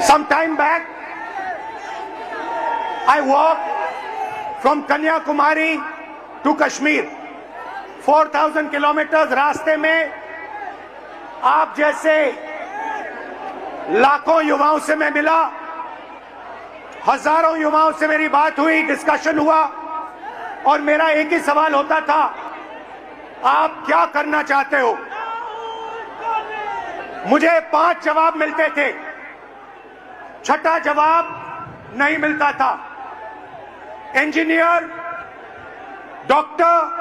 Some time back, I walked from Kanyakumari to Kashmir. 4,000 kilometers रास्ते में आप जैसे लाखों युवाओं से मैं मिला, हजारों युवाओं से मेरी बात हुई, डिस्कशन हुआ और मेरा एक ही सवाल होता था, आप क्या करना चाहते हो? मुझे 5 जवाब मिलते थे, छठा जवाब नहीं मिलता था। Engineer, doctor,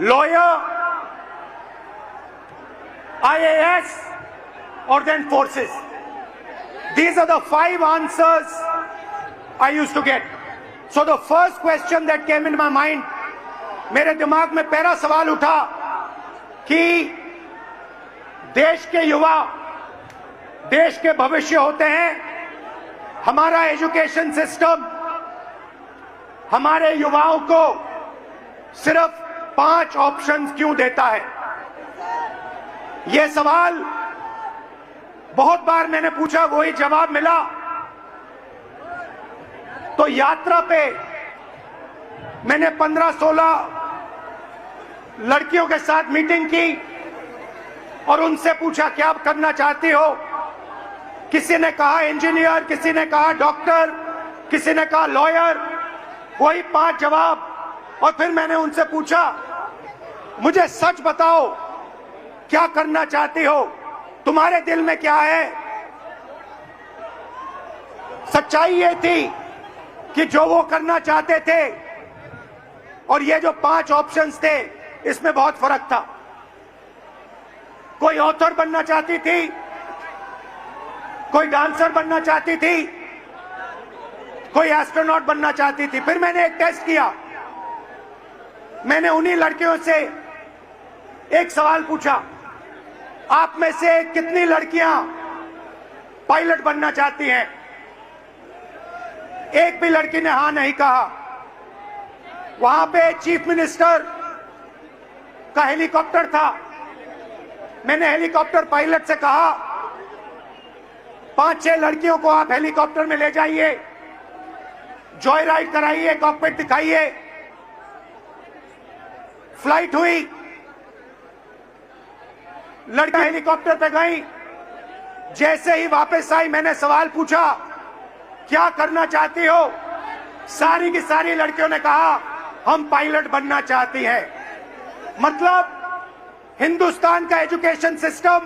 lawyer, IAS or then forces. These are the 5 answers I used to get. So the first question that came in my mind, मेरे दिमाग में पहला सवाल उठा कि देश के युवा देश के भविष्य होते हैं। हमारा एजुकेशन सिस्टम हमारे युवाओं को सिर्फ 5 ऑप्शंस क्यों देता है? यह सवाल बहुत बार मैंने पूछा, वही जवाब मिला। तो यात्रा पे मैंने 15-16 लड़कियों के साथ मीटिंग की और उनसे पूछा क्या आप करना चाहती हो? किसी ने कहा इंजीनियर, किसी ने कहा डॉक्टर, किसी ने कहा लॉयर, वही 5 जवाब। और फिर मैंने उनसे पूछा, मुझे सच बताओ क्या करना चाहती हो? तुम्हारे दिल में क्या है? सच्चाई ये थी कि जो वो करना चाहते थे और ये जो 5 ऑप्शंस थे, इसमें बहुत फर्क था। कोई ऑथर बनना चाहती थी, कोई डांसर बनना चाहती थी, कोई एस्ट्रोनॉट बनना चाहती थी। फिर मैंने एक टेस्ट किया, मैंने उन्हीं लड़कियों से एक सवाल पूछा, आप में से कितनी लड़कियां पायलट बनना चाहती हैं? एक भी लड़की ने हां नहीं कहा। वहां पे चीफ मिनिस्टर का हेलीकॉप्टर था। मैंने हेलीकॉप्टर पायलट से कहा, 5-6 लड़कियों को आप हेलीकॉप्टर में ले जाइए, जॉय राइड कराइए, कॉकपिट दिखाइए। फ्लाइट हुई, लड़कियां हेलीकॉप्टर पे गई। जैसे ही वापस आई, मैंने सवाल पूछा, क्या करना चाहती हो? सारी की सारी लड़कियों ने कहा, हम पायलट बनना चाहती हैं। मतलब हिंदुस्तान का एजुकेशन सिस्टम,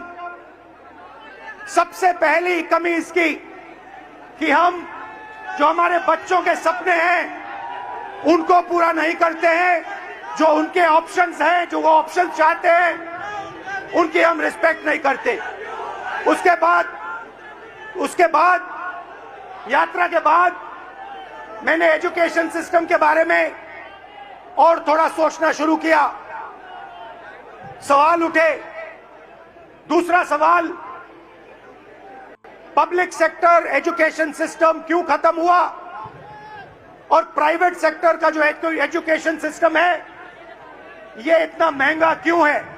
सबसे पहली कमी इसकी कि हम जो हमारे बच्चों के सपने हैं उनको पूरा नहीं करते हैं। जो उनके ऑप्शंस हैं, जो वो ऑप्शन चाहते हैं, उनकी हम रिस्पेक्ट नहीं करते। उसके बाद यात्रा के बाद मैंने एजुकेशन सिस्टम के बारे में और थोड़ा सोचना शुरू किया। सवाल उठे। दूसरा सवाल, पब्लिक सेक्टर एजुकेशन सिस्टम क्यों खत्म हुआ और प्राइवेट सेक्टर का जो एजुकेशन सिस्टम है ये इतना महंगा क्यों है?